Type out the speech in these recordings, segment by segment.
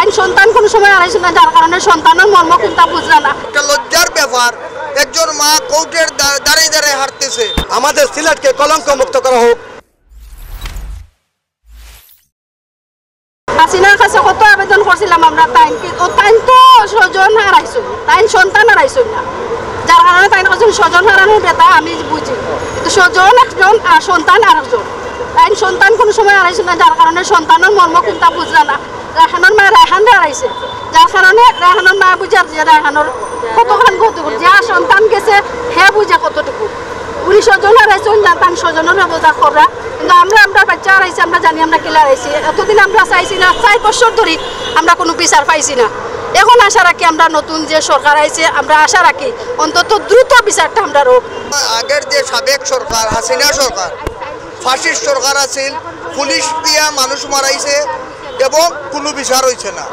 তাই সন্তান কোনো সময় হারাইছে না, যার কারণে সন্তানের মর্ম কোনটা বুঝলা না। একটা লজ্জার ব্যাপার, একজন মা কোর্টের দাঁড়িয়ে দাঁড়িয়ে হাঁটতেছে। আমাদের সিলেটকে কলঙ্ক মুক্ত করা হোক। হাসিনার কাছে কত আবেদন করছিলাম আমরা, তাই তো স্বজন হারাইছো, তাই সন্তান হারাইছো না, যার কারণে তাই কাছে স্বজন হারানোর ব্যথা আমি বুঝি, কিন্তু স্বজন একজন আর সন্তান আরেকজন। তাই সন্তান কোনো সময় হারাইছে না, যার কারণে সন্তানের মর্ম কোনটা বুঝলা না। রায়হানের মা রায়হান হারাইছে, যার কারণে রায়হানের মা বুঝার যে রায়হানের কতখান কতটুকু, যা সন্তান গেছে হে বুঝে কতটুকু। উনি স্বজন হারাইছেন না, তার স্বজনের ব্যবস্থা করা, কিন্তু আমরা বাচ্চা হারাইছি, আমরা জানি আমরা কিলা হারাইছি। এতদিন আমরা চাইছি না, 4 বছর ধরে আমরা কোনো বিচার পাইছি না। এখন আশা রাখি আমরা নতুন যে সরকার আইছে, আমরা আশা রাখি অন্তত দ্রুত বিচারটা আমরা হোক। আগের যে সাবেক সরকার হাসিনা সরকার ফাঁসির সরকার আছিল, পুলিশ দিয়া মানুষ মারাইছে এবং কোনো বিচার হয়েছে না।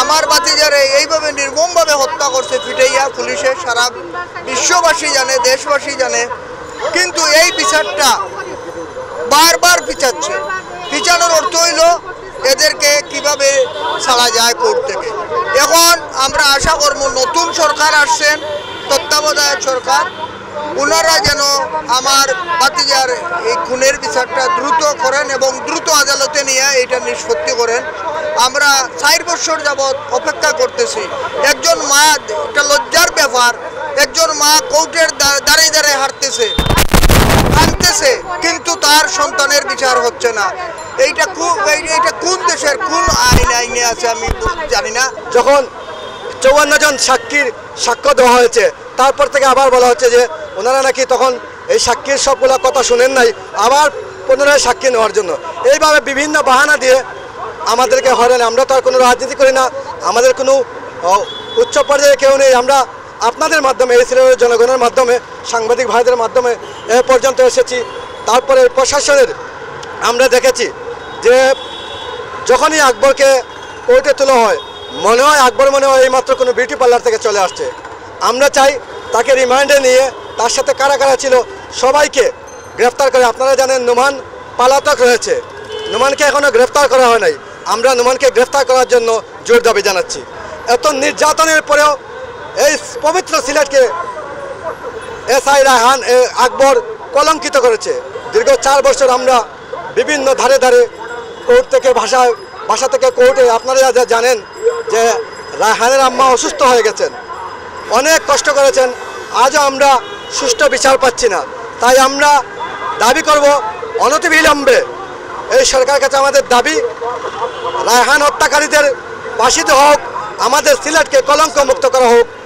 আমার বাতিজারে এইভাবে নির্মমভাবে হত্যা করছে পিটাইয়া পুলিশে, সারা বিশ্ববাসী জানে, দেশবাসী জানে, কিন্তু এই বিচারটা বারবার পিছাচ্ছে। পিছানোর অর্থ হইল এদেরকে কিভাবে ছাড়া যায় কোর্ট থেকে। এখন আমরা আশা করব নতুন সরকার আসছেন, তত্ত্বাবধায়ক সরকার, ওনারা যেন আমার ভাতিজার এই খুনের বিচারটা দ্রুত করেন এবং দ্রুত আদালতে নিয়ে এটা নিষ্পত্তি করেন। আমরা 4 বছর যাবৎ অপেক্ষা করতেছি। একজন মা, একটা লজ্জার ব্যাপার, একজন মা কোর্টের দাঁড়িয়ে দাঁড়িয়ে হাঁটতেছে, কিন্তু তার সন্তানের বিচার হচ্ছে না। এইটা কোন দেশের কোন আইনে আছে আমি জানি না। যখন 54 জন সাক্ষীর সাক্ষ্য দেওয়া হয়েছে, তারপর থেকে আবার বলা হচ্ছে যে ওনারা নাকি তখন এই সাক্ষীর সবগুলা কথা শুনেন নাই, আবার পুনরায় সাক্ষী নেওয়ার জন্য এইভাবে বিভিন্ন বাহানা দিয়ে আমাদেরকে হয়রানি। আমরা তো আর কোনো রাজনীতি করি না, আমাদের কোনো উচ্চ পর্যায়ে কেউ নেই। আমরা আপনাদের মাধ্যমে, এই সিলেটের জনগণের মাধ্যমে, সাংবাদিক ভাইদের মাধ্যমে এ পর্যন্ত এসেছি। তারপরে প্রশাসনের আমরা দেখেছি যে যখনই আকবরকে কোর্টে তোলা হয়, মনে হয় আকবর এইমাত্র কোনো বিউটি পার্লার থেকে চলে আসছে। আমরা চাই তাকে রিমান্ডে নিয়ে তার সাথে কারা কারা ছিল সবাইকে গ্রেফতার করে। আপনারা জানেন নোমান পলাতক রয়েছে, নোমানকে এখনও গ্রেফতার করা হয় নাই। আমরা নোমানকে গ্রেফতার করার জন্য জোর দাবি জানাচ্ছি। এত নির্যাতনের পরেও এই পবিত্র সিলেটকে এসআই রায়হান আকবর কলঙ্কিত করেছে। দীর্ঘ 4 বছর আমরা বিভিন্ন ধারে ধারে কোর্ট থেকে বাসা থেকে কোর্টে, আপনারা যা জানেন যে রায়হানের আম্মা অসুস্থ হয়ে গেছেন, অনেক কষ্ট করেছেন, আজও আমরা সুষ্ঠু বিচার পাচ্ছি না। তাই আমরা দাবি করব অনতিবিলম্বে এই সরকারের কাছে আমাদের দাবি, রায়হান হত্যাকারীদের ফাঁসি দেওয়া হোক, আমাদের সিলেটকে কলঙ্ক মুক্ত করা হোক।